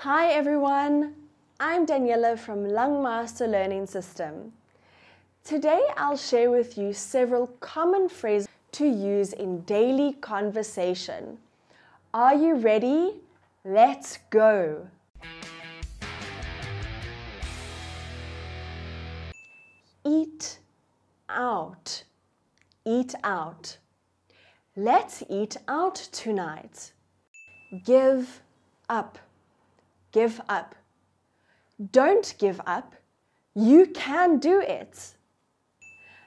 Hi everyone, I'm Daniela from Langmaster Learning System. Today I'll share with you several common phrases to use in daily conversation. Are you ready? Let's go! Eat out. Eat out. Let's eat out tonight. Give up. Give up. Don't give up. You can do it.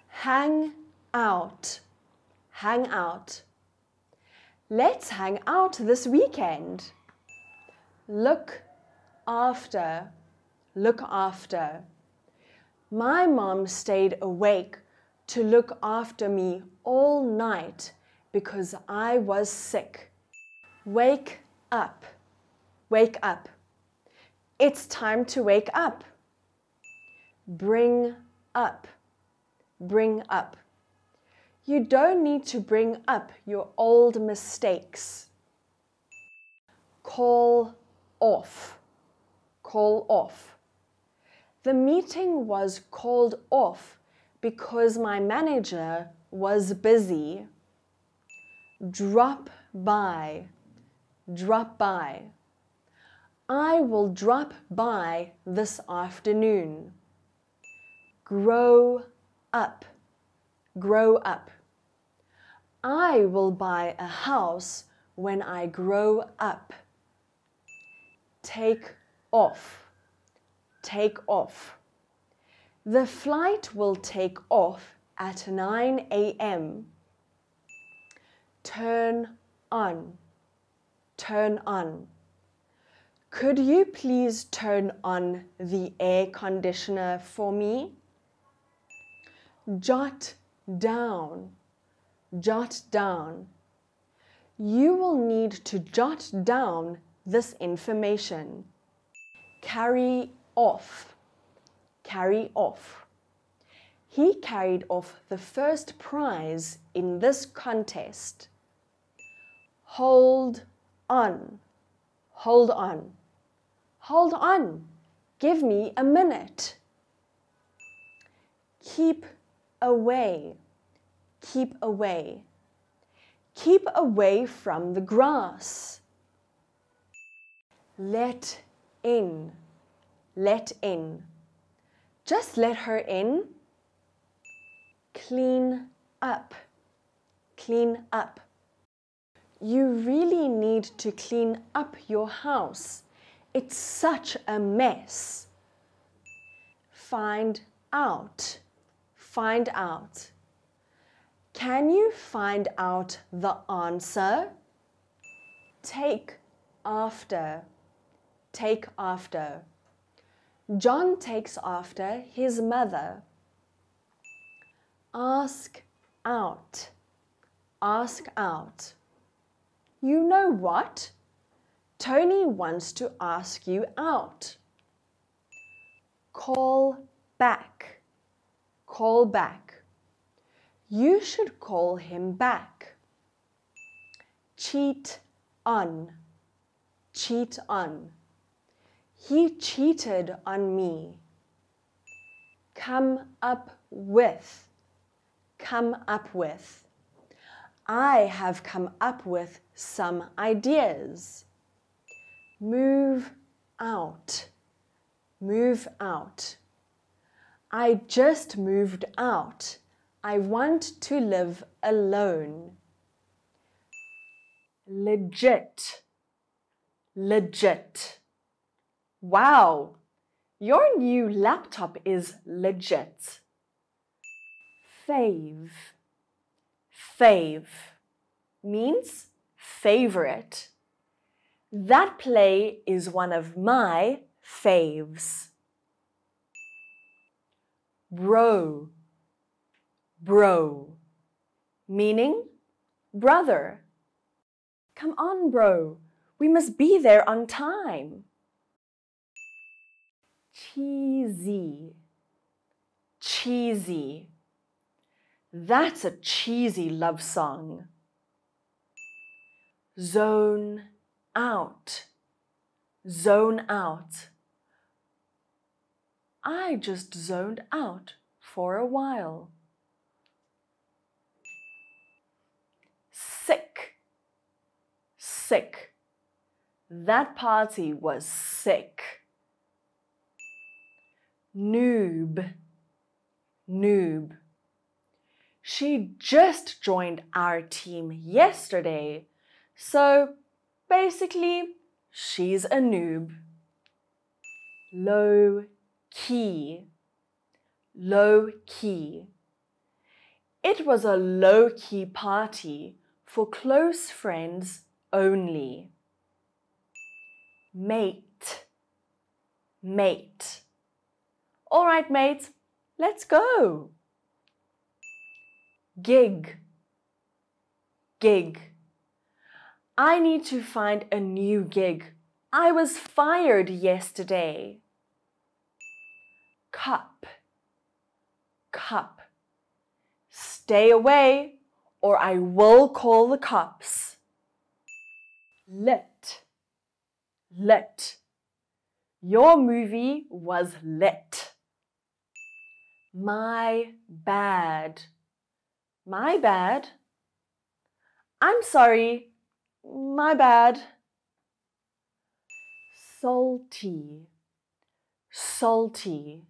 Hang out. Hang out. Let's hang out this weekend. Look after. Look after. My mom stayed awake to look after me all night because I was sick. Wake up. Wake up. It's time to wake up. Bring up. Bring up. You don't need to bring up your old mistakes. Call off. Call off. The meeting was called off because my manager was busy. Drop by. Drop by. I will drop by this afternoon. Grow up. Grow up. I will buy a house when I grow up. Take off. Take off. The flight will take off at 9 a.m. Turn on. Turn on. Could you please turn on the air conditioner for me? Jot down. Jot down. You will need to jot down this information. Carry off. Carry off. He carried off the first prize in this contest. Hold on. Hold on. Hold on. Give me a minute. Keep away. Keep away. Keep away from the grass. Let in. Let in. Just let her in. Clean up. Clean up. You really need to clean up your house. It's such a mess. Find out. Find out. Can you find out the answer? Take after. Take after. John takes after his mother. Ask out. Ask out. You know what? Tony wants to ask you out. Call back. Call back. You should call him back. Cheat on. Cheat on. He cheated on me. Come up with. Come up with. I have come up with some ideas. Move out. Move out. I just moved out. I want to live alone. Legit. Legit. Wow, your new laptop is legit. Fave. Fave means favorite. That play is one of my faves. Bro. Bro, meaning brother. Come on, bro. We must be there on time. Cheesy. Cheesy. That's a cheesy love song. Zone out. zone out. I just zoned out for a while. Sick, sick. That party was sick. Noob, noob. She just joined our team yesterday, so basically, she's a noob. Low key, low key. It was a low-key party for close friends only. Mate, mate. All right, mate, let's go. Gig, gig. I need to find a new gig. I was fired yesterday. Cup, cup. Stay away or I will call the cops. Lit, lit. Your movie was lit. My bad. My bad? I'm sorry. My bad. Salty, salty.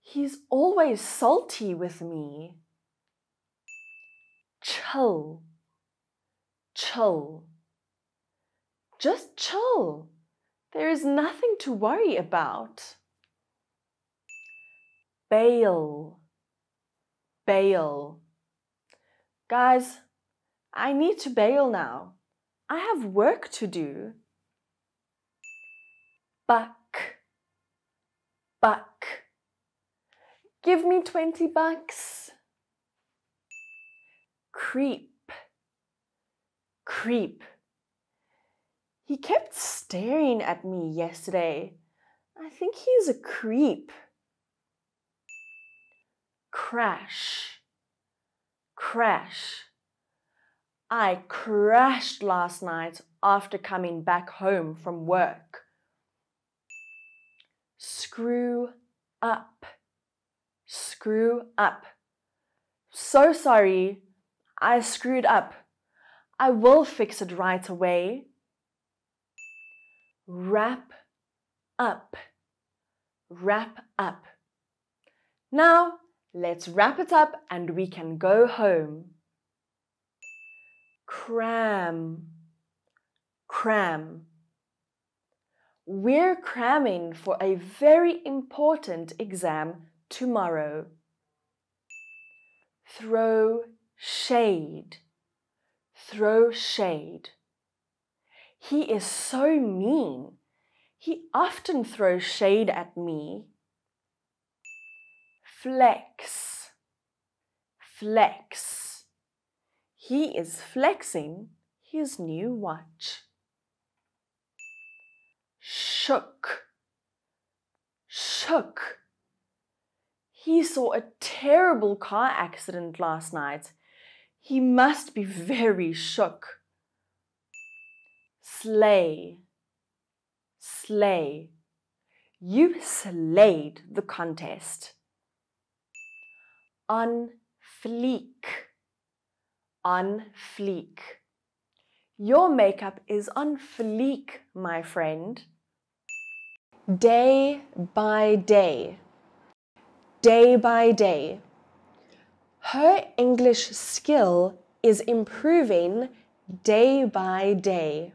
He's always salty with me. Chill, chill. Just chill. There is nothing to worry about. Bail, bail. Guys, I need to bail now. I have work to do. Buck, buck. Give me 20 bucks. Creep, creep. He kept staring at me yesterday. I think he's a creep. Crash, crash. I crashed last night after coming back home from work. Screw up, screw up. So sorry, I screwed up. I will fix it right away. Wrap up, wrap up. Now, let's wrap it up and we can go home. Cram, cram. We're cramming for a very important exam tomorrow. Throw shade, throw shade. He is so mean. He often throws shade at me. Flex, flex. He is flexing his new watch. Shook, shook. He saw a terrible car accident last night. He must be very shook. Slay, slay. You slayed the contest. On fleek, on fleek. Your makeup is on fleek, my friend. Day by day, day by day. Her English skill is improving day by day.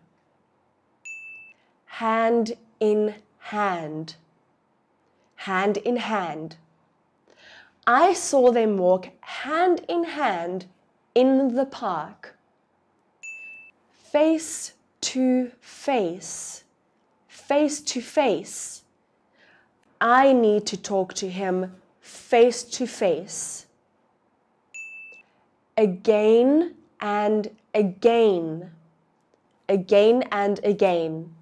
Hand in hand, hand in hand. I saw them walk hand in hand in the park. Face to face, face to face. I need to talk to him face to face. Again and again, again and again.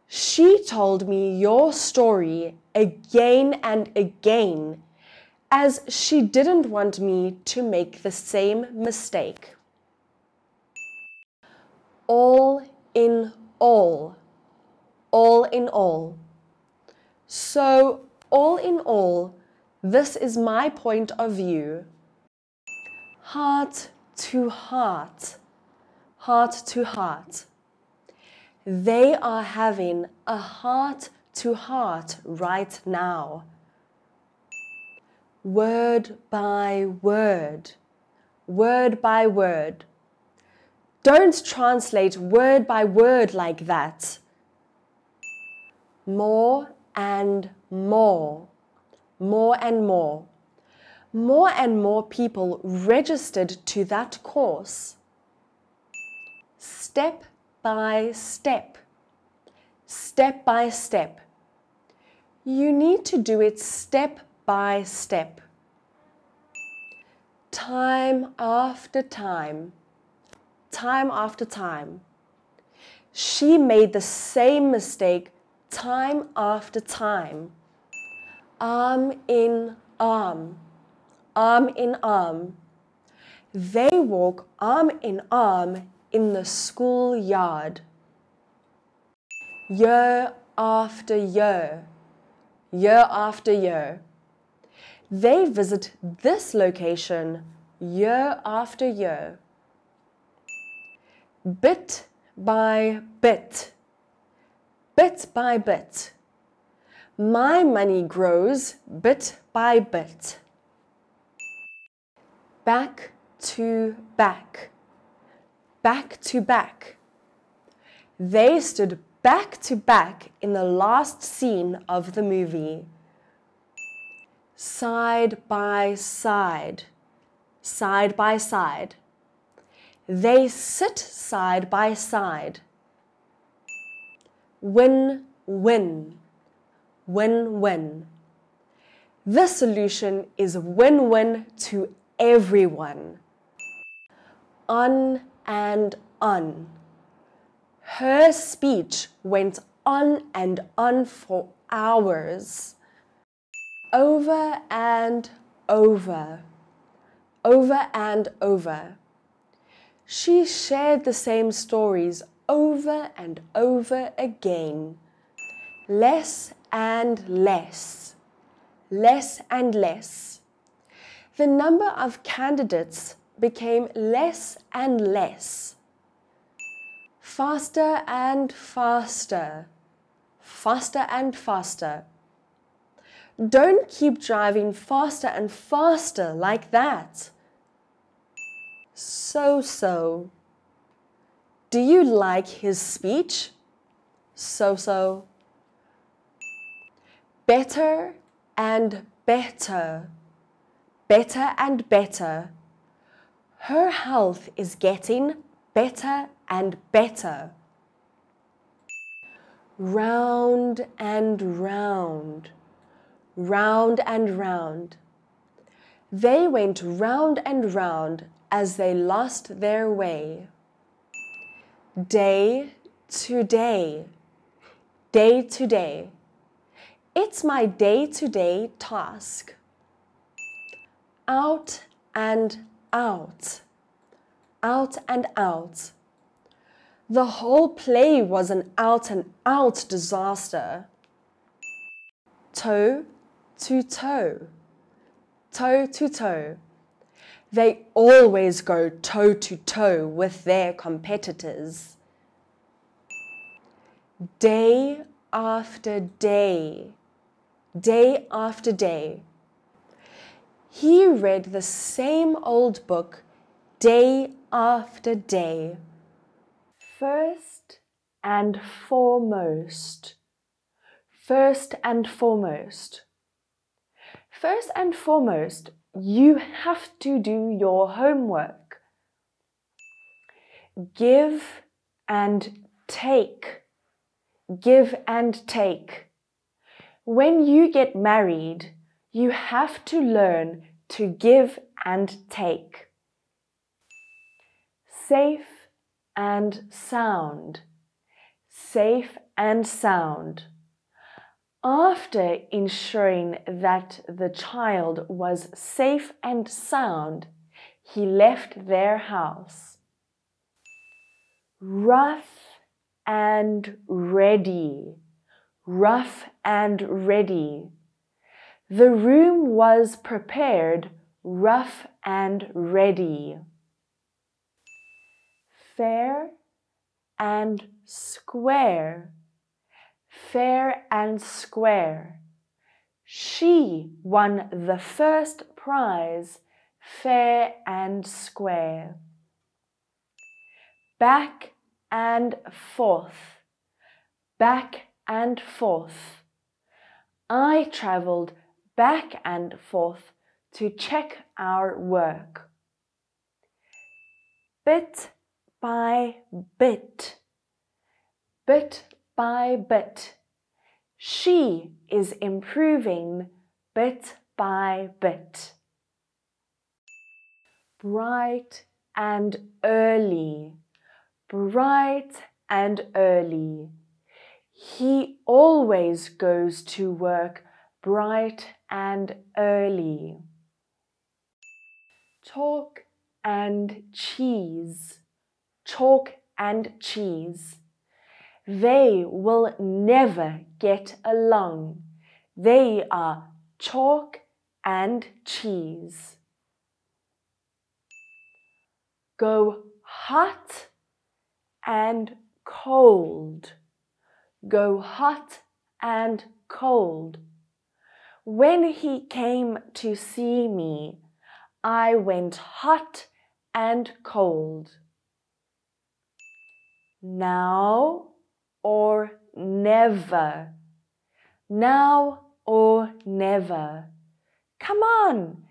She told me your story again and again, as she didn't want me to make the same mistake. All in all, all in all. So, all in all, this is my point of view. Heart to heart, heart to heart. They are having a heart to heart right now. Word by word, word by word. Don't translate word by word like that. More and more, more and more. More and more people registered to that course. Step by step, step by step. You need to do it step by step. Time after time, time after time. She made the same mistake time after time. Arm in arm, arm in arm. They walk arm in the schoolyard. Year after year, year after year. They visit this location year after year. Bit by bit, bit by bit. My money grows bit by bit. Back to back, back to back. They stood back to back in the last scene of the movie. Side by side, side by side. They sit side by side. Win, win, win, win. The solution is win-win to everyone. On and on. Her speech went on and on for hours. Over and over, over and over. She shared the same stories over and over again. Less and less, less and less. The number of candidates became less and less. Faster and faster, faster and faster. Don't keep driving faster and faster like that. So-so. Do you like his speech? So-so. Better and better, better and better. Her health is getting better and better. Round and round, round and round. They went round and round as they lost their way. Day to day, day to day. It's my day-to-day task. Out and out, out and out. The whole play was an out-and-out disaster. Toe to toe, toe to toe. They always go toe to toe with their competitors. Day after day, day after day. He read the same old book day after day. First and foremost, first and foremost. First and foremost, you have to do your homework. Give and take. Give and take. When you get married, you have to learn to give and take. Safe and sound. Safe and sound. After ensuring that the child was safe and sound, he left their house. Rough and ready. rough and ready. The room was prepared, rough and ready. Fair and square, fair and square. She won the first prize, fair and square. Back and forth, back and forth. I travelled back and forth to check our work. Bit by bit, bit by bit. She is improving bit by bit. Bright and early, bright and early. He always goes to work bright and early. Chalk and cheese, chalk and cheese. They will never get along. They are chalk and cheese. Go hot and cold. Go hot and cold. When he came to see me, I went hot and cold. Now or never. Now or never. Come on,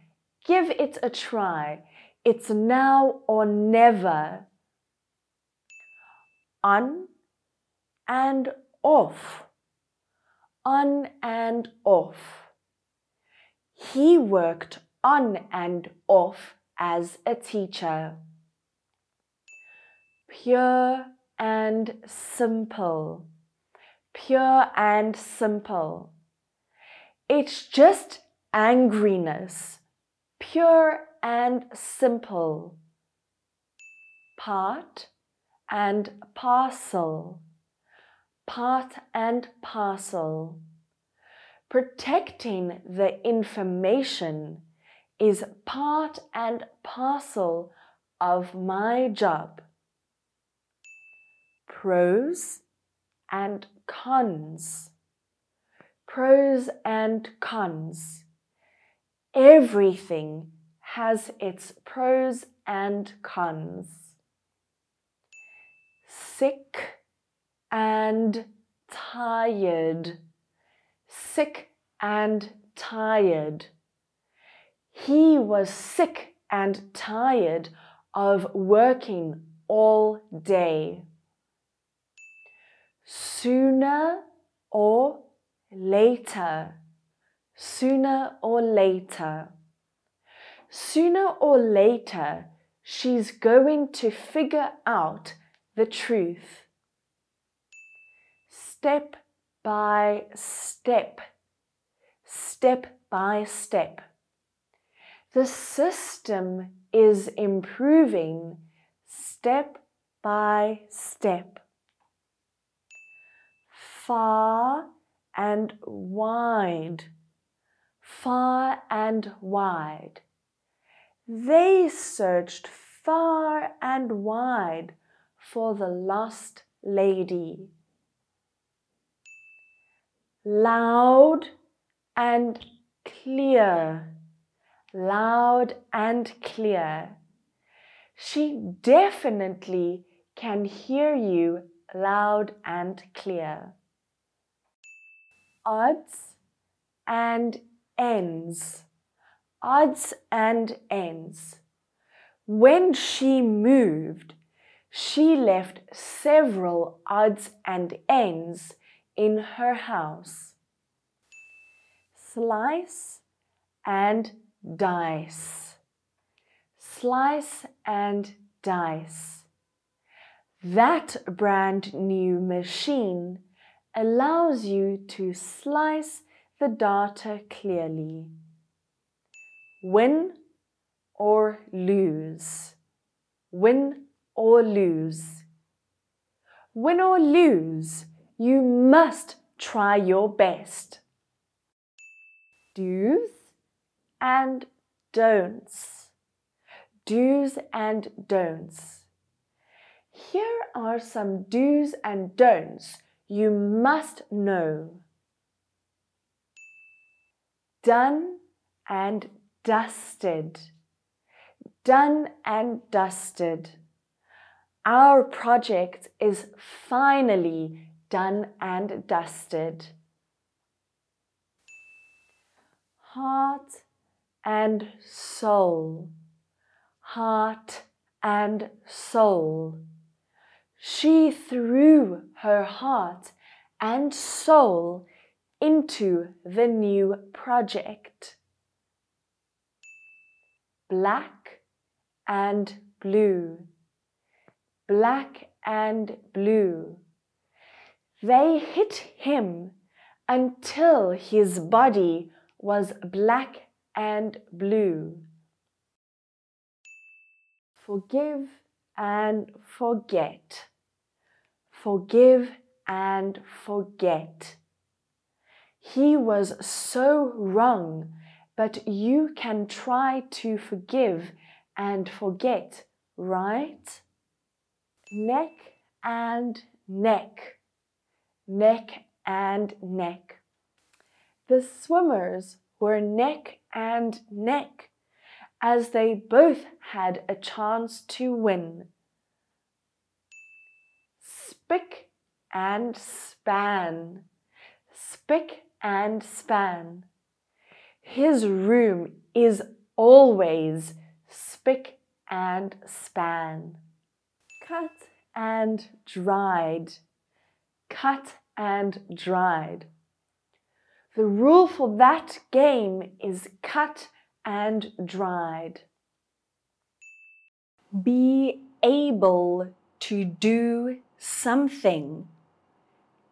give it a try. It's now or never. On and off. On and off. He worked on and off as a teacher. Pure and simple, pure and simple. It's just angriness, pure and simple. Part and parcel, part and parcel. Protecting the information is part and parcel of my job. Pros and cons, pros and cons. Everything has its pros and cons. Sick and tired, sick and tired. He was sick and tired of working all day. Sooner or later, sooner or later. Sooner or later, she's going to figure out the truth. Step by step, step by step. The system is improving step by step. Far and wide, far and wide. They searched far and wide for the lost lady. Loud and clear, loud and clear. She definitely can hear you loud and clear. Odds and ends, odds and ends. When she moved, she left several odds and ends in her house. Slice and dice, slice and dice. That brand new machine allows you to slice the data clearly. Win or lose, win or lose. Win or lose, you must try your best. Do's and don'ts. Do's and don'ts. Here are some do's and don'ts you must know. Done and dusted. Done and dusted. Our project is finally done and dusted. Heart and soul. Heart and soul. She threw her heart and soul into the new project. Black and blue. Black and blue. They hit him until his body was black and blue. Forgive and forget. Forgive and forget. He was so wrong, but you can try to forgive and forget, right? Neck and neck. Neck and neck. The swimmers were neck and neck, as they both had a chance to win. Spick and span. Spick and span. His room is always spick and span. Cut and dried. Cut and dried. The rule for that game is cut and dried. Be able to do something.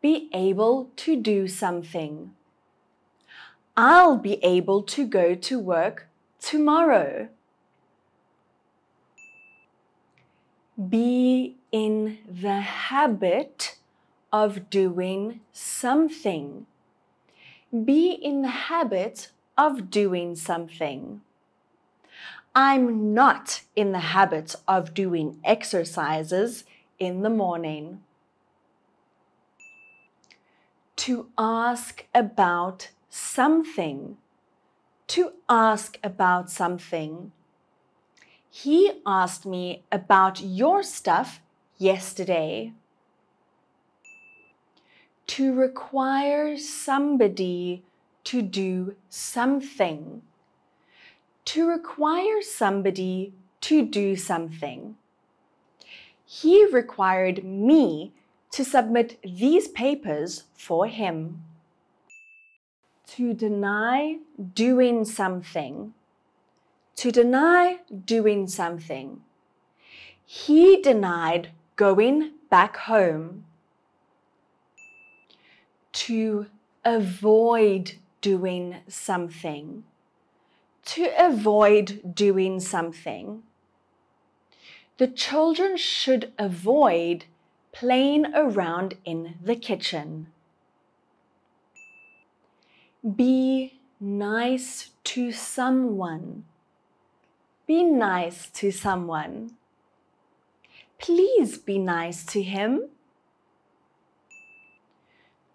Be able to do something. I'll be able to go to work tomorrow. Be in the habit of doing something. Be in the habit of doing something. I'm not in the habit of doing exercises in the morning. To ask about something. To ask about something. He asked me about your stuff yesterday. To require somebody to do something. To require somebody to do something. He required me to submit these papers for him. To deny doing something. To deny doing something. He denied going back home. To avoid doing something. To avoid doing something. The children should avoid playing around in the kitchen. Be nice to someone. Be nice to someone. Please be nice to him.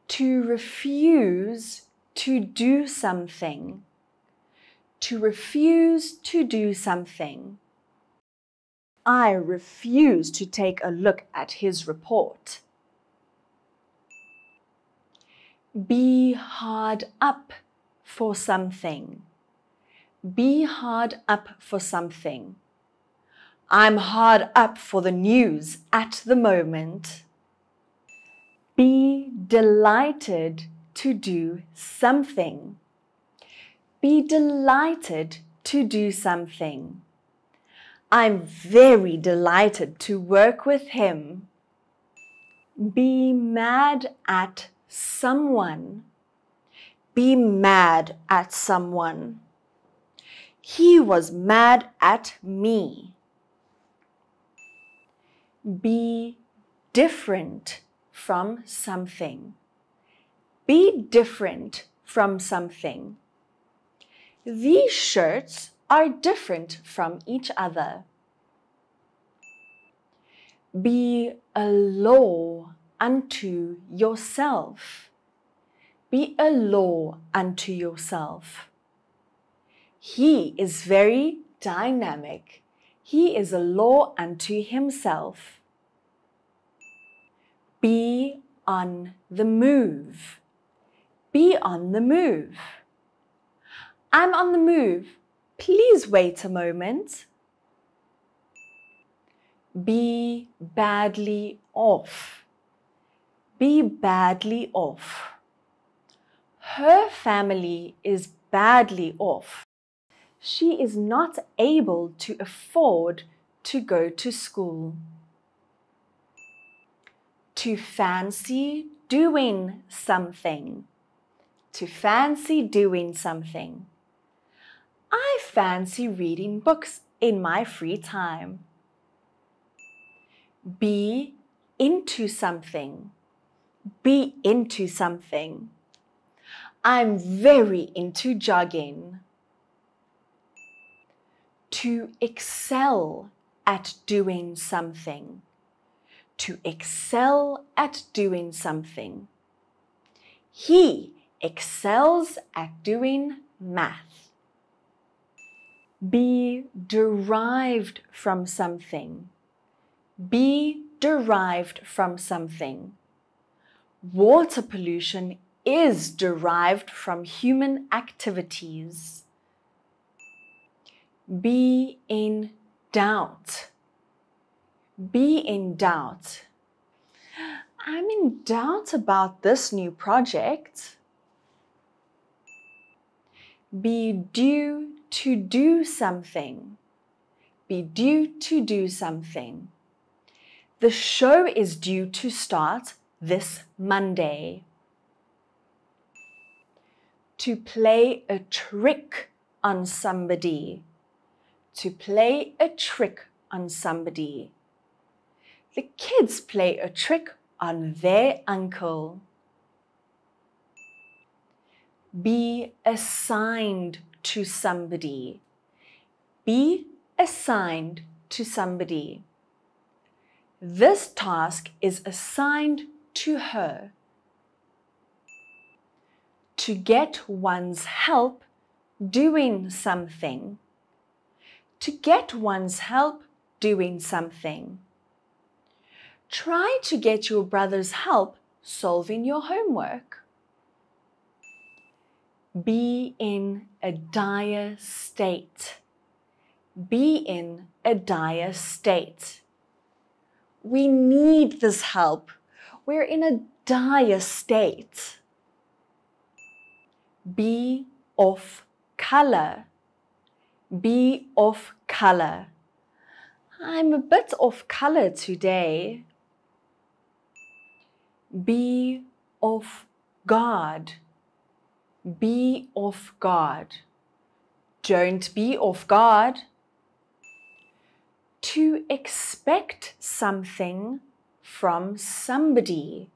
To refuse to do something. To refuse to do something. I refuse to take a look at his report. Be hard up for something. Be hard up for something. I'm hard up for the news at the moment. Be delighted to do something. Be delighted to do something. I'm very delighted to work with him. Be mad at someone. Be mad at someone. He was mad at me. Be different from something. Be different from something. These shirts are different from each other. Be a law unto yourself. Be a law unto yourself. He is very dynamic. He is a law unto himself. Be on the move. Be on the move. I'm on the move. Please wait a moment. Be badly off. Be badly off. Her family is badly off. She is not able to afford to go to school. To fancy doing something. To fancy doing something. I fancy reading books in my free time. Be into something. Be into something. I'm very into jogging. To excel at doing something. To excel at doing something. He excels at doing math. Be derived from something. Be derived from something. Water pollution is derived from human activities. Be in doubt. Be in doubt. I'm in doubt about this new project. Be due to do something. Be due to do something. The show is due to start this Monday. To play a trick on somebody. To play a trick on somebody. The kids play a trick on their uncle. Be assigned to somebody. Be assigned to somebody. This task is assigned to her. To get one's help doing something. To get one's help doing something. Try to get your brother's help solving your homework. Be in a dire state. Be in a dire state. We need this help. We're in a dire state. Be off color. Be off color. I'm a bit off color today. Be off guard. Be off guard. Don't be off guard. To expect something from somebody.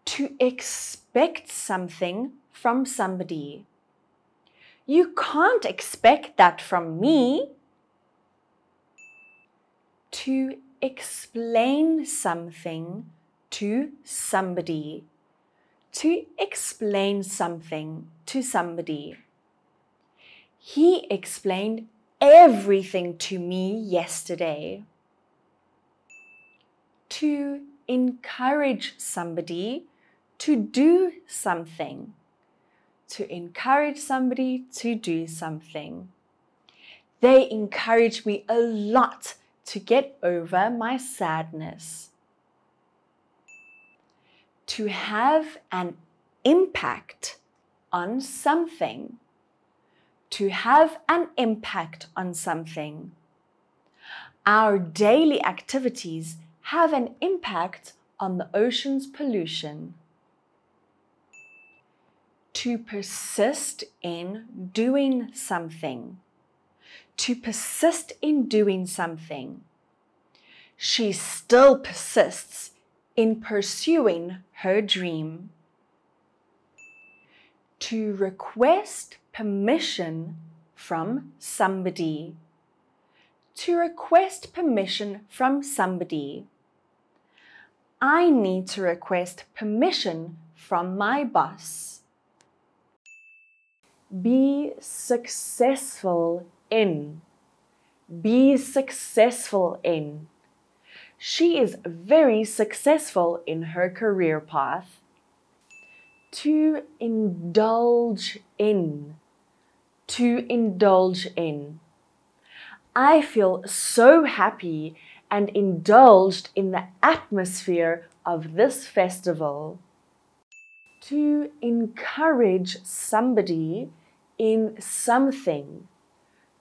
To expect something from somebody. You can't expect that from me. To explain something to somebody. To explain something to somebody. He explained everything to me yesterday. To encourage somebody to do something. To encourage somebody to do something. They encouraged me a lot to get over my sadness. To have an impact on something. To have an impact on something. Our daily activities have an impact on the ocean's pollution. To persist in doing something. To persist in doing something. She still persists in pursuing her dream. To request permission from somebody. To request permission from somebody. I need to request permission from my boss. Be successful in. Be successful in. She is very successful in her career path. To indulge in. To indulge in. I feel so happy and indulged in the atmosphere of this festival. To encourage somebody in something.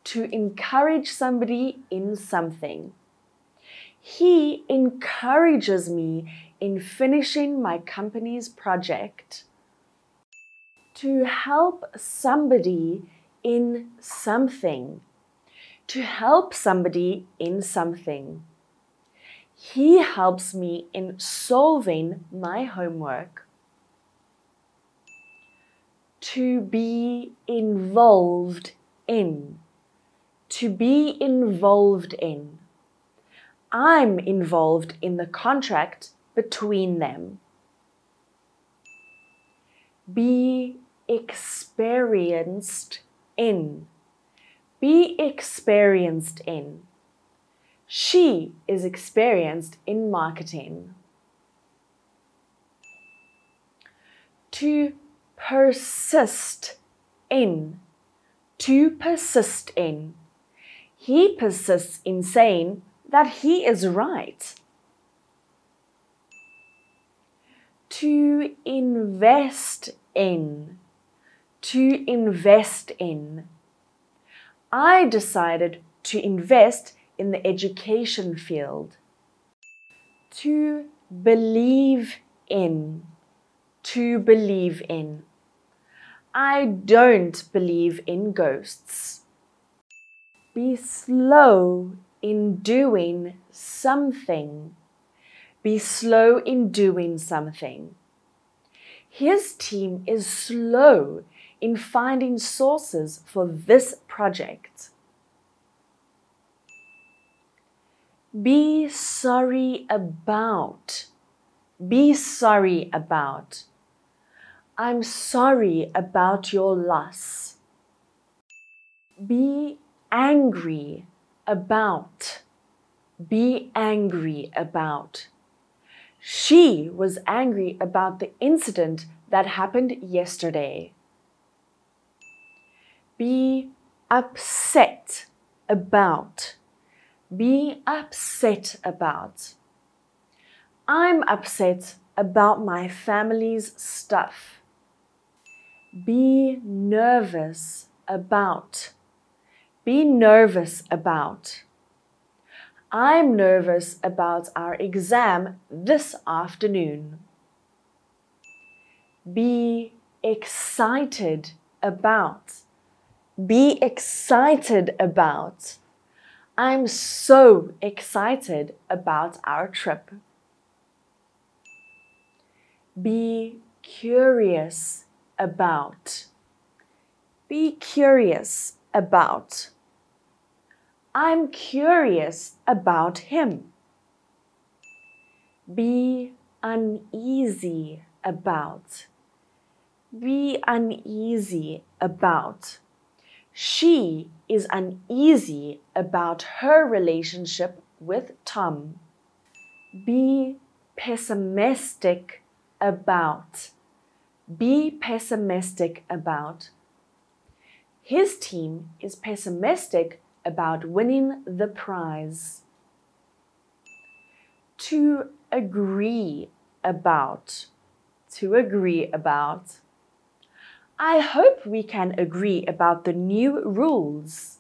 To encourage somebody in something. He encourages me in finishing my company's project. To help somebody in something. To help somebody in something. He helps me in solving my homework. To be involved in. To be involved in. I'm involved in the contract between them. Be experienced in. Be experienced in. She is experienced in marketing. To persist in. To persist in. He persists in saying that he is right. To invest in. To invest in. I decided to invest in the education field. To believe in. To believe in. I don't believe in ghosts. Be slow in doing something. Be slow in doing something. His team is slow in finding sources for this project. Be sorry about. Be sorry about. I'm sorry about your loss. Be angry about. Be angry about. She was angry about the incident that happened yesterday. Be upset about. Be upset about. I'm upset about my family's stuff. Be nervous about. Be nervous about. I'm nervous about our exam this afternoon. Be excited about. Be excited about. I'm so excited about our trip. Be curious about. Be curious about. I'm curious about him. Be uneasy about. Be uneasy about. She is uneasy about her relationship with Tom. Be pessimistic about. Be pessimistic about. His team is pessimistic about winning the prize. To agree about. To agree about. I hope we can agree about the new rules.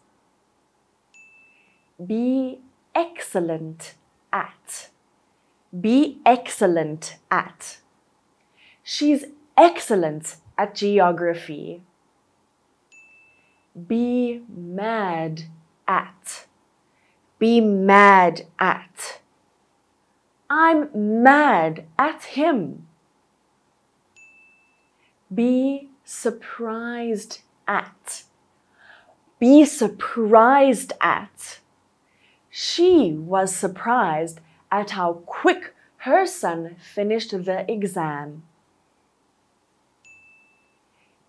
Be excellent at. Be excellent at. She's excellent at geography. Be mad at. Be mad at. I'm mad at him. Be surprised at. Be surprised at. She was surprised at how quick her son finished the exam.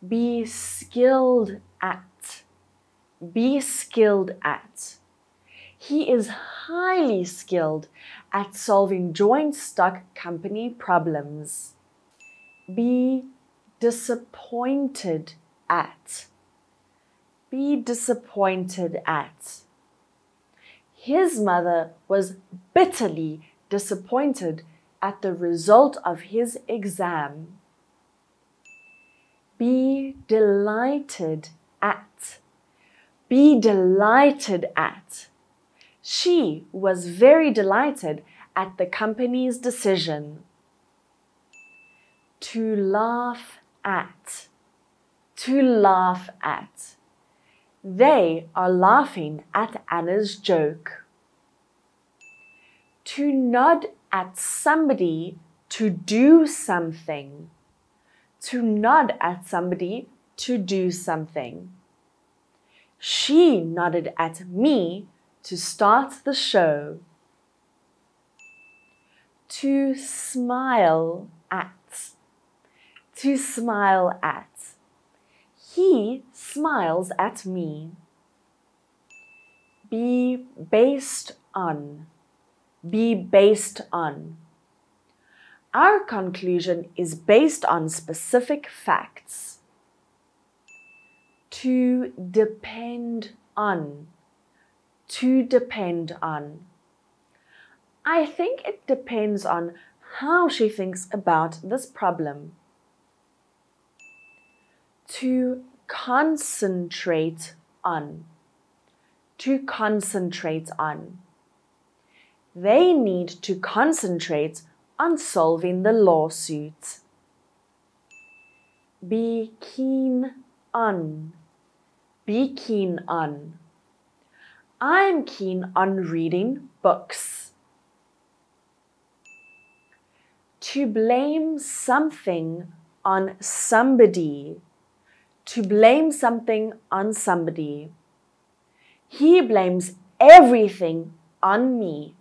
Be skilled at. Be skilled at. He is highly skilled at solving joint stock company problems. Be disappointed at. Be disappointed at. His mother was bitterly disappointed at the result of his exam. Be delighted at. Be delighted at. She was very delighted at the company's decision. To laugh at. To laugh at. They are laughing at Anna's joke. To nod at somebody to do something. To nod at somebody to do something. She nodded at me to start the show. To smile at. To smile at. He smiles at me. Be based on. Be based on. Our conclusion is based on specific facts. To depend on. To depend on. I think it depends on how she thinks about this problem. To concentrate on. To concentrate on. They need to concentrate on solving the lawsuit. Be keen on. Be keen on. I'm keen on reading books. To blame something on somebody. To blame something on somebody. He blames everything on me.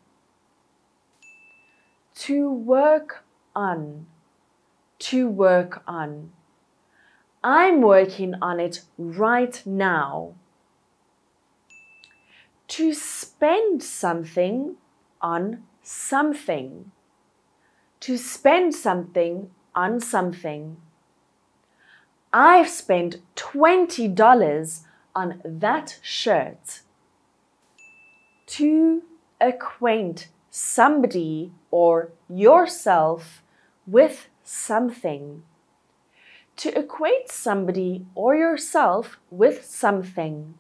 To work on. To work on. I'm working on it right now. To spend something on something. To spend something on something. I've spent $20 on that shirt. To acquaint somebody or yourself with something. To equate somebody or yourself with something.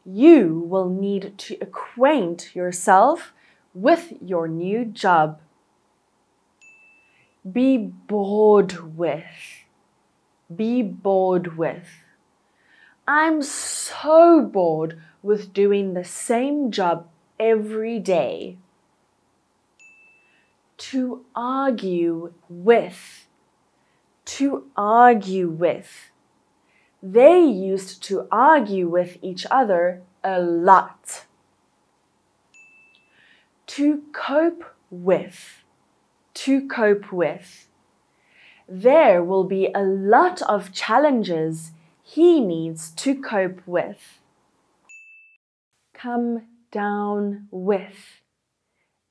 You will need to acquaint yourself with your new job. Be bored with. Be bored with. I'm so bored with doing the same job every day. To argue with. To argue with. They used to argue with each other a lot. To cope with. To cope with. There will be a lot of challenges he needs to cope with. Come down with.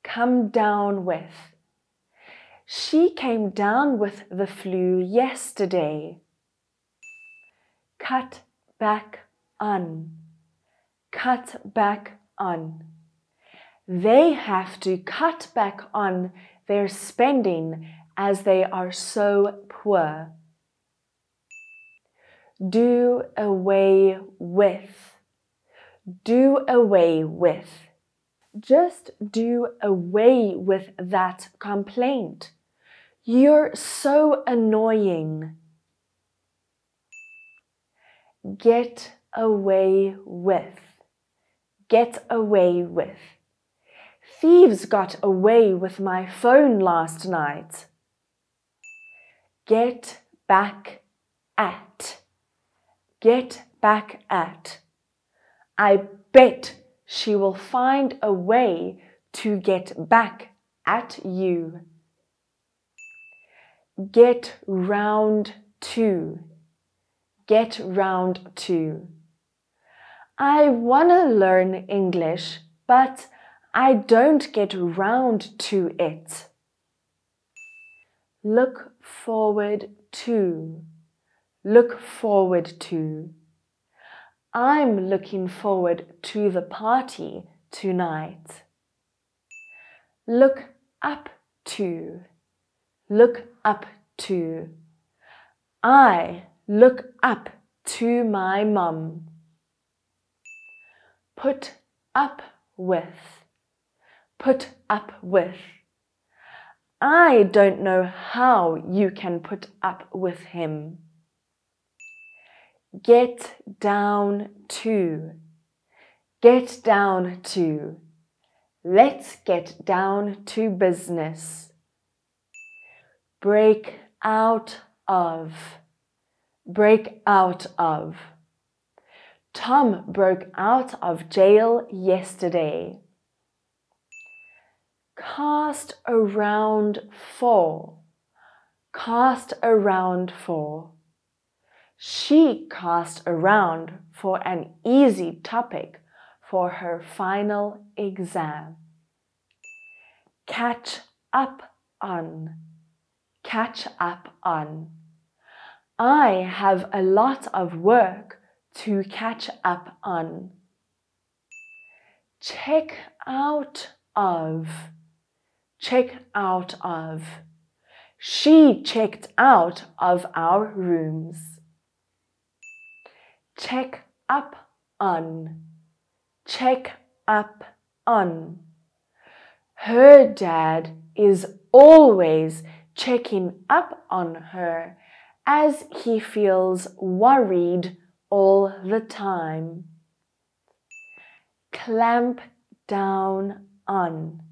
Come down with. She came down with the flu yesterday. Cut back on. Cut back on. They have to cut back on their spending as they are so poor. Do away with. Do away with. Just do away with that complaint. You're so annoying. Get away with. Get away with. Thieves got away with my phone last night. Get back get back at. I bet she will find a way to get back at you. Get round to. Get round to. I want to learn English, but I don't get round to it. Look forward to. Look forward to. I'm looking forward to the party tonight. Look up to. Look up to. I look up to my mum. Put up with. Put up with. I don't know how you can put up with him. Get down to. Get down to. Let's get down to business. Break out of. Break out of. Tom broke out of jail yesterday. Cast around for. Cast around for. She cast around for an easy topic for her final exam. Catch up on. Catch up on. I have a lot of work to catch up on. Check out of. Check out of. She checked out of our rooms. Check up on. Check up on. Her dad is always checking up on her as he feels worried all the time. Clamp down on.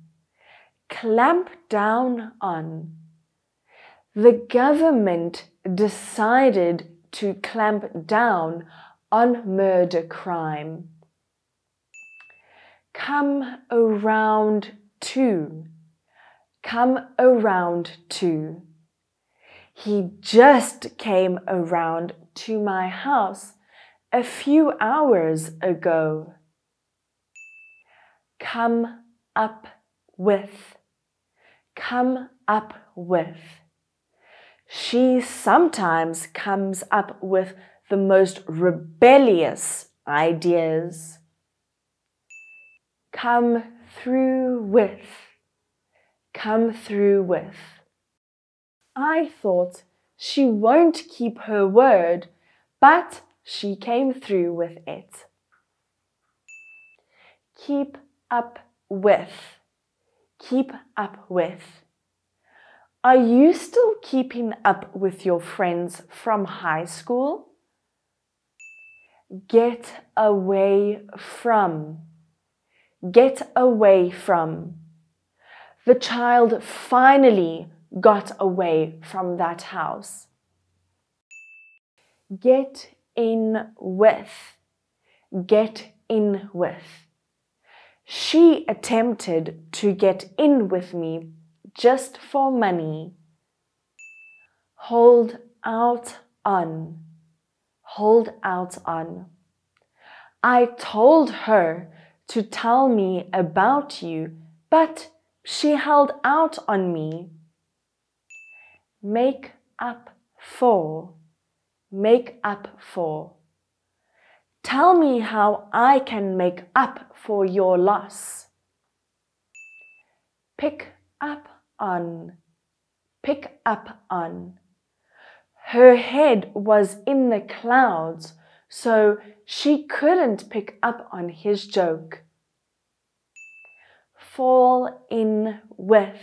Clamp down on. The government decided to clamp down on murder crime. Come around to. Come around to. He just came around to my house a few hours ago. Come up with. Come up with. She sometimes comes up with the most rebellious ideas. Come through with. Come through with. I thought she won't keep her word, but she came through with it. Keep up with. Keep up with. Are you still keeping up with your friends from high school? Get away from. Get away from. The child finally got away from that house. Get in with. Get in with. She attempted to get in with me just for money. Hold out on. Hold out on. I told her to tell me about you, but she held out on me. Make up for. Make up for. Tell me how I can make up for your loss. Pick up on. Pick up on. Her head was in the clouds, so she couldn't pick up on his joke. Fall in with.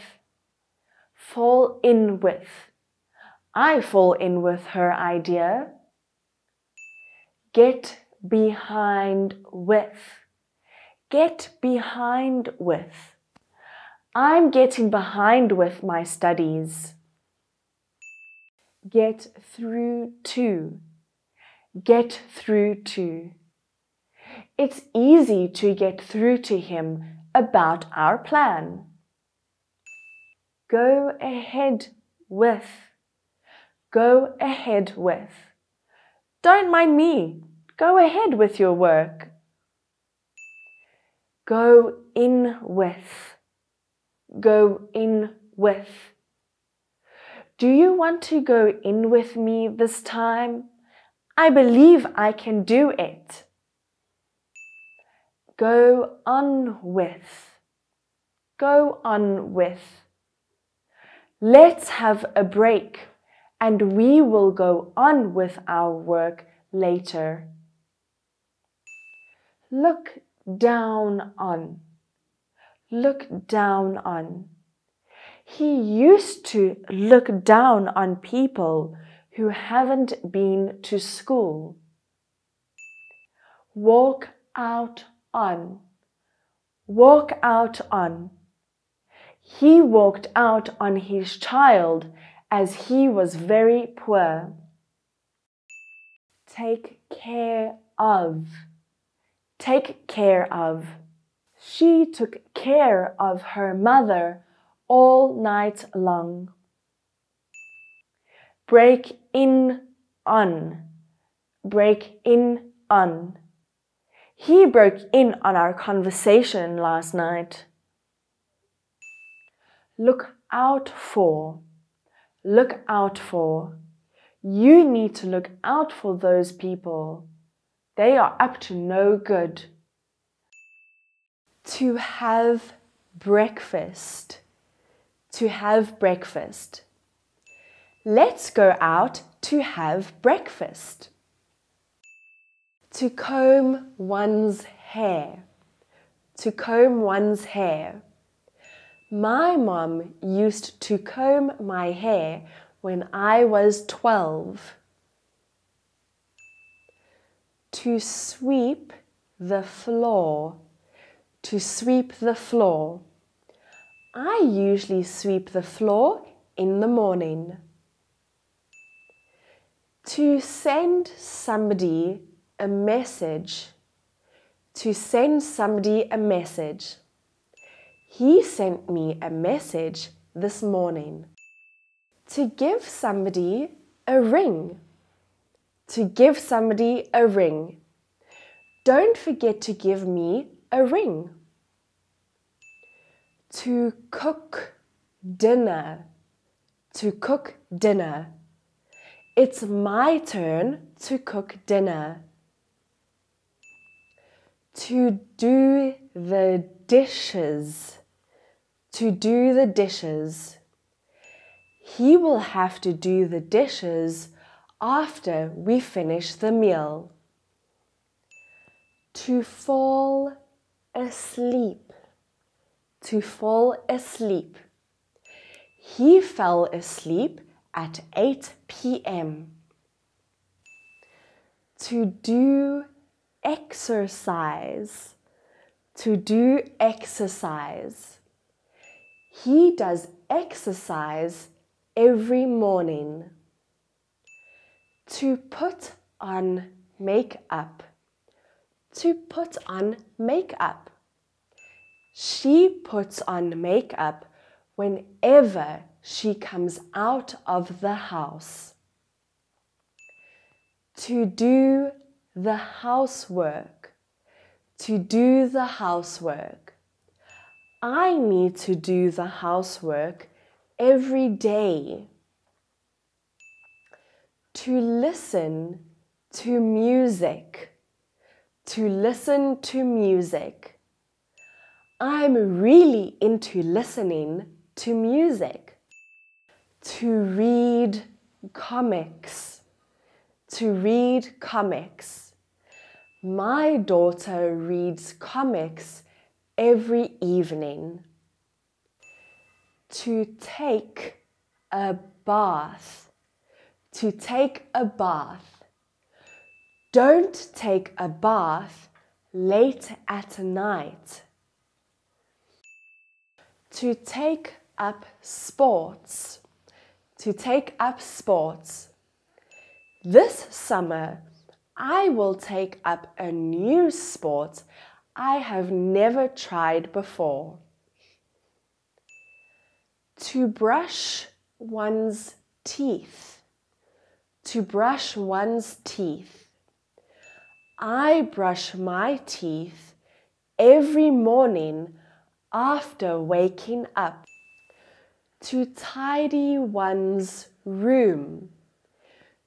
Fall in with. I fall in with her idea. Get behind with. Get behind with. I'm getting behind with my studies. Get through to. get through to. It's easy to get through to him about our plan. Go ahead with. Go ahead with. Don't mind me. Go ahead with your work. Go in with. Go in with. Do you want to go in with me this time? I believe I can do it. Go on with. Go on with. Let's have a break and we will go on with our work later. Look down on. Look down on. He used to look down on people who haven't been to school. Walk out on. Walk out on. He walked out on his child as he was very poor. Take care of. Take care of. She took care of her mother all night long. Break in on. Break in on. He broke in on our conversation last night. Look out for. Look out for. You need to look out for those people. They are up to no good. To have breakfast. To have breakfast. Let's go out to have breakfast. To comb one's hair. To comb one's hair. My mom used to comb my hair when I was 12. To sweep the floor. To sweep the floor. I usually sweep the floor in the morning. To send somebody a message. To send somebody a message. He sent me a message this morning. To give somebody a ring. To give somebody a ring. Don't forget to give me a ring. To cook dinner. To cook dinner. It's my turn to cook dinner. To do the dishes. To do the dishes. He will have to do the dishes after we finish the meal. To fall asleep. To fall asleep. He fell asleep at 8 p.m. To do exercise. To do exercise. He does exercise every morning. To put on makeup. To put on makeup. She puts on makeup whenever she comes out of the house. To do the housework. To do the housework. I need to do the housework every day. To listen to music. To listen to music. I'm really into listening to music. To read comics. To read comics. My daughter reads comics every evening. To take a bath. To take a bath. Don't take a bath late at night. To take up sports. To take up sports. This summer, I will take up a new sport I have never tried before. To brush one's teeth. To brush one's teeth. I brush my teeth every morning after waking up. To tidy one's room.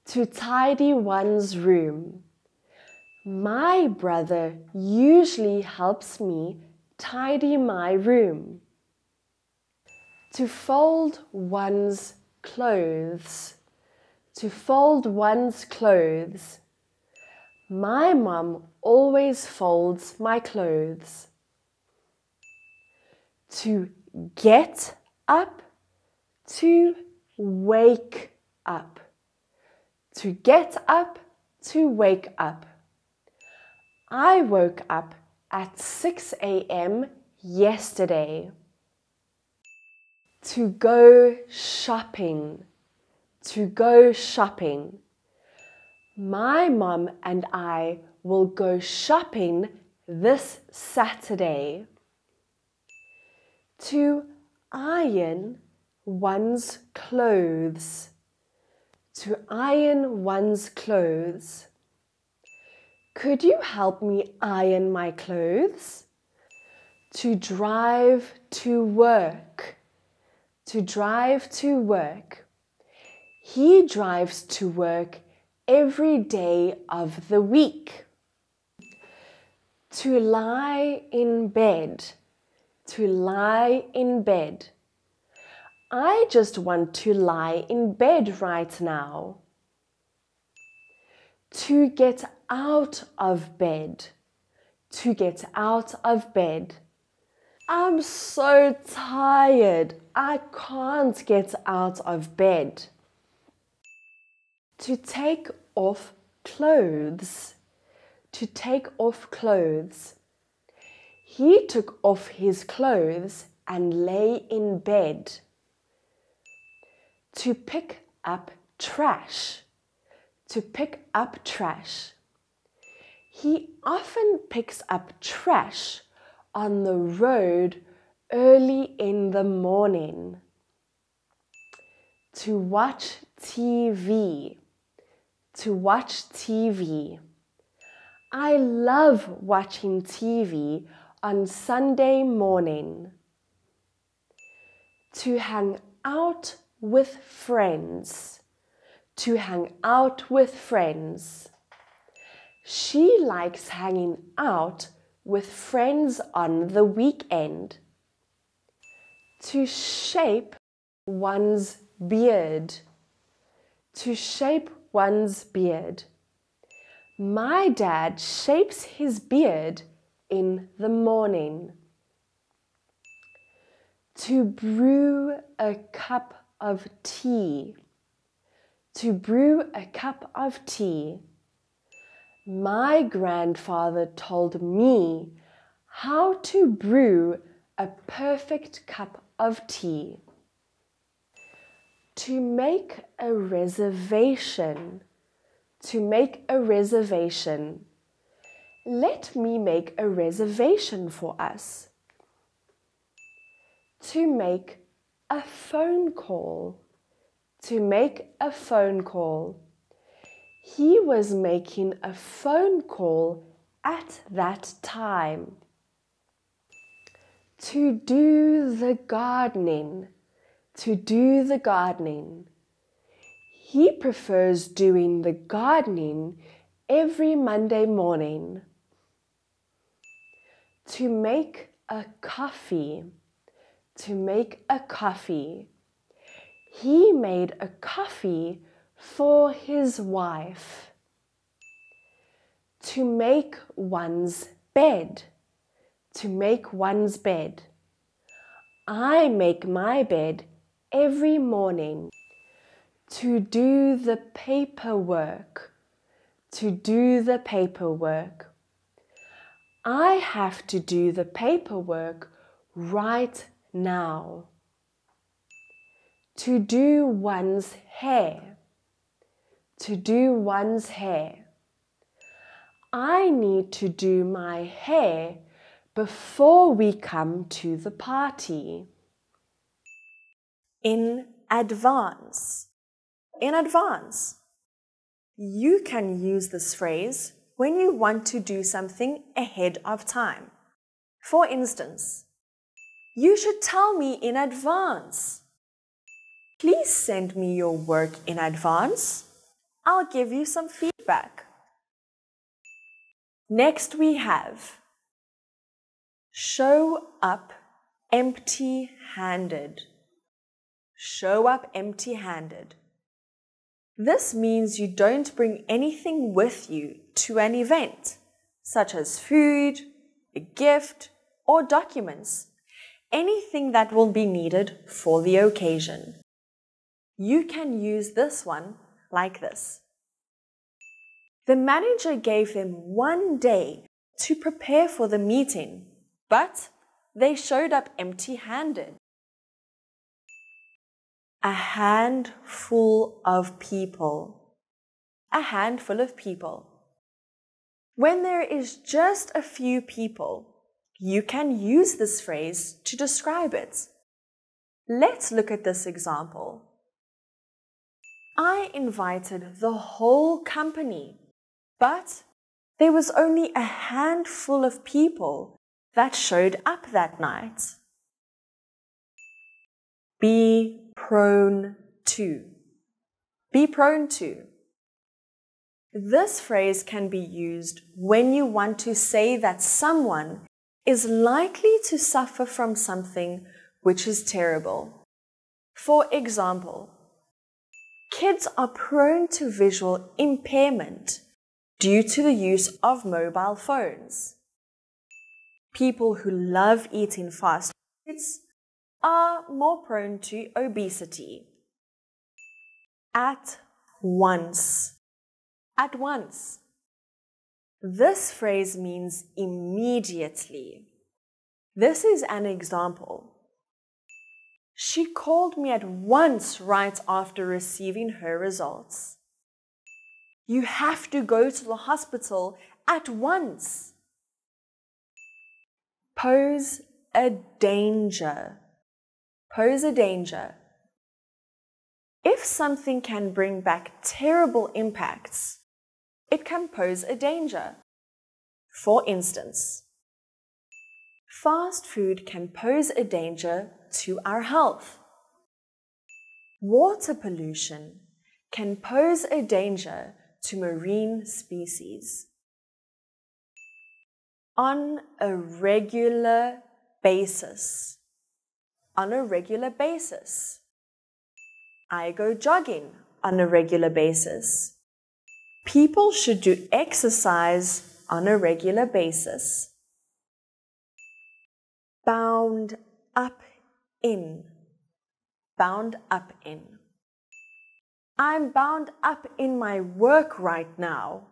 To tidy one's room. My brother usually helps me tidy my room. To fold one's clothes. To fold one's clothes. My mum always folds my clothes. To get up. To wake up. To get up, to wake up. I woke up at 6 a.m. yesterday. To go shopping. To go shopping. My mum and I will go shopping this Saturday. To iron one's clothes. To iron one's clothes. Could you help me iron my clothes? To drive to work. To drive to work. He drives to work every day of the week. To lie in bed. To lie in bed. I just want to lie in bed right now. To get out of bed. To get out of bed. I'm so tired. I can't get out of bed. To take off clothes. To take off clothes. He took off his clothes and lay in bed. To pick up trash. To pick up trash. He often picks up trash on the road early in the morning. To watch TV. To watch TV. I love watching TV on Sunday morning. To hang out with friends. To hang out with friends. She likes hanging out with friends on the weekend. To shape one's beard. To shape one's beard. My dad shapes his beard in the morning. To brew a cup of tea. To brew a cup of tea. My grandfather told me how to brew a perfect cup of tea. To make a reservation. To make a reservation. Let me make a reservation for us. To make a phone call. To make a phone call. He was making a phone call at that time. To do the gardening. To do the gardening. He prefers doing the gardening every Monday morning. To make a coffee. To make a coffee. He made a coffee for his wife. To make one's bed. To make one's bed. I make my bed every morning. To do the paperwork. To do the paperwork. I have to do the paperwork right now. To do one's hair. To do one's hair. I need to do my hair before we come to the party. In advance. In advance. You can use this phrase when you want to do something ahead of time. For instance, you should tell me in advance. Please send me your work in advance. I'll give you some feedback. Next we have show up empty-handed. Show up empty-handed. This means you don't bring anything with you to an event, such as food, a gift, or documents, anything that will be needed for the occasion. You can use this one like this. The manager gave them 1 day to prepare for the meeting, but they showed up empty-handed. A handful of people. A handful of people. When there is just a few people, you can use this phrase to describe it. Let's look at this example. I invited the whole company, but there was only a handful of people that showed up that night. Be prone to. Be prone to. This phrase can be used when you want to say that someone is likely to suffer from something which is terrible. For example, kids are prone to visual impairment due to the use of mobile phones. People who love eating fast foods are more prone to obesity. At once. At once. This phrase means immediately. This is an example. She called me at once right after receiving her results. You have to go to the hospital at once. Pose a danger. Pose a danger. If something can bring back terrible impacts, it can pose a danger. For instance, fast food can pose a danger to our health. Water pollution can pose a danger to marine species. On a regular basis. On a regular basis. I go jogging on a regular basis. People should do exercise on a regular basis. Bound up in. Bound up in. I'm bound up in my work right now.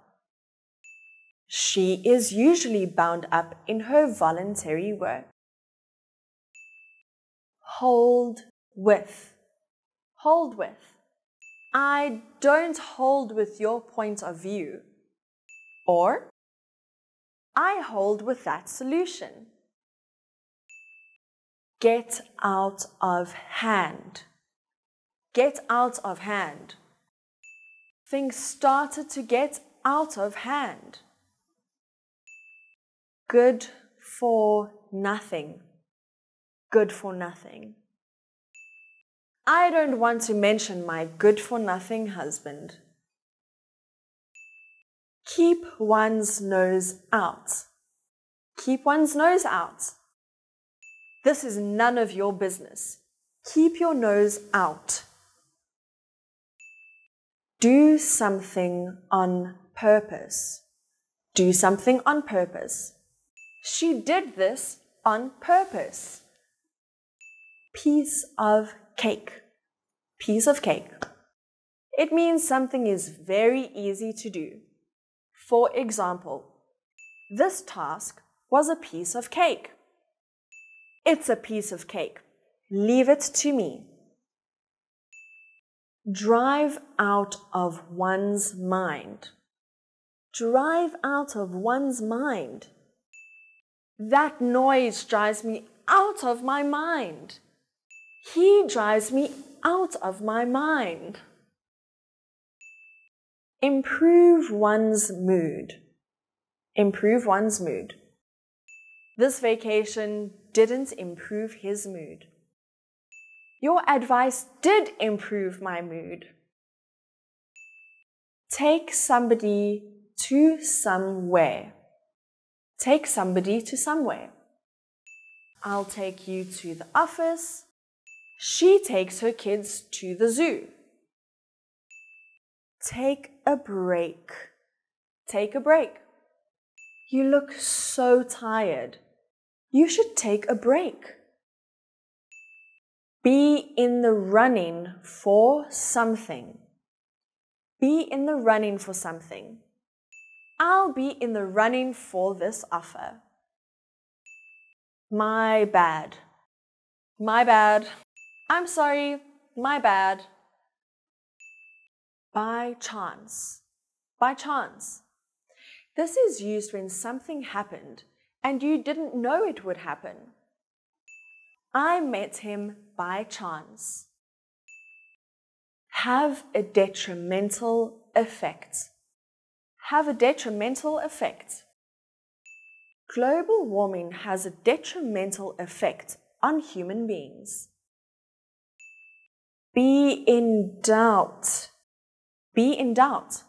She is usually bound up in her voluntary work. Hold with. Hold with. I don't hold with your point of view. Or, I hold with that solution. Get out of hand. Get out of hand. Things started to get out of hand. Good for nothing. Good for nothing. I don't want to mention my good-for-nothing husband. Keep one's nose out. Keep one's nose out. This is none of your business. Keep your nose out. Do something on purpose. Do something on purpose. She did this on purpose. Piece of cake. Piece of cake. It means something is very easy to do. For example, this task was a piece of cake. It's a piece of cake. Leave it to me. Drive out of one's mind. drive out of one's mind. That noise drives me out of my mind. He drives me out of my mind. Improve one's mood. Improve one's mood. This vacation didn't improve his mood. Your advice did improve my mood. Take somebody to somewhere. Take somebody to somewhere. I'll take you to the office. She takes her kids to the zoo. Take a break. Take a break. You look so tired. You should take a break. Be in the running for something. Be in the running for something. I'll be in the running for this offer. My bad. My bad. I'm sorry. My bad. By chance. By chance. This is used when something happened and you didn't know it would happen. I met him by chance. Have a detrimental effect. Have a detrimental effect. Global warming has a detrimental effect on human beings. Be in doubt. Be in doubt.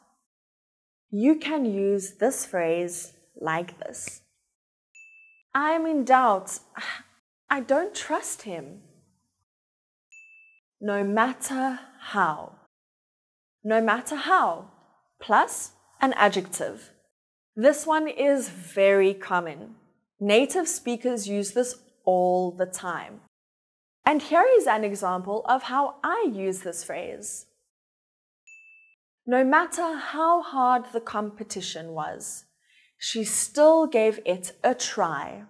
You can use this phrase like this. I'm in doubt. I don't trust him. No matter how. No matter how. Plus an adjective. This one is very common. Native speakers use this all the time. And here is an example of how I use this phrase. No matter how hard the competition was, she still gave it a try.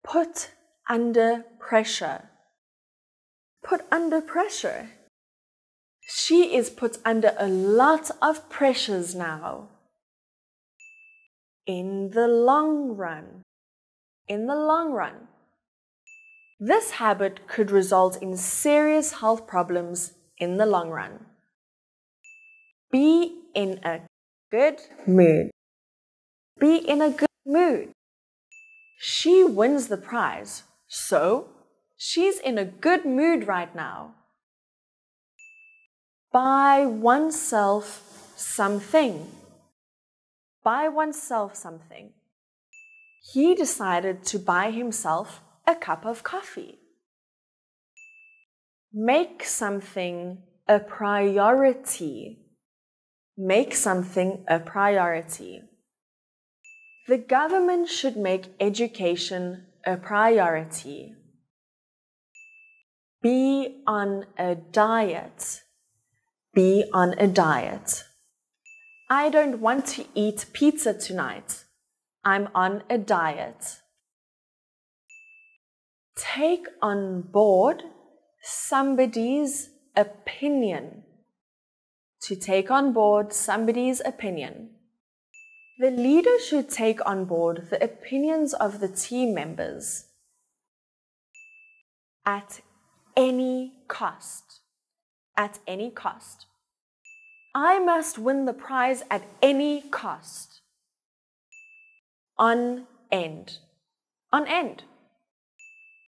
Put under pressure. Put under pressure. She is put under a lot of pressures now. In the long run. In the long run. This habit could result in serious health problems in the long run. Be in a good mood. Be in a good mood. She wins the prize, so she's in a good mood right now. Buy oneself something. Buy oneself something. He decided to buy himself a cup of coffee. Make something a priority. Make something a priority. The government should make education a priority. Be on a diet. Be on a diet. I don't want to eat pizza tonight. I'm on a diet. Take on board somebody's opinion. To take on board somebody's opinion. The leader should take on board the opinions of the team members. At any cost. At any cost. I must win the prize at any cost. On end. On end.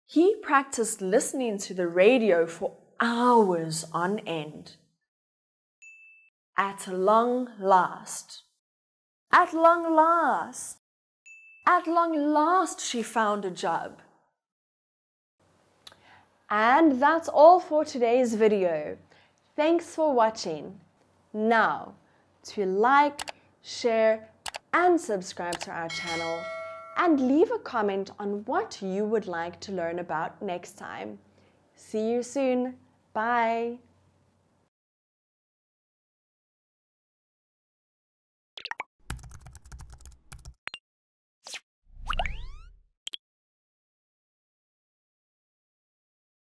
He practiced listening to the radio for hours on end. At long last. At long last. At long last she found a job. And that's all for today's video. Thanks for watching. Now, to like, share, and subscribe to our channel, and leave a comment on what you would like to learn about next time. See you soon. Bye.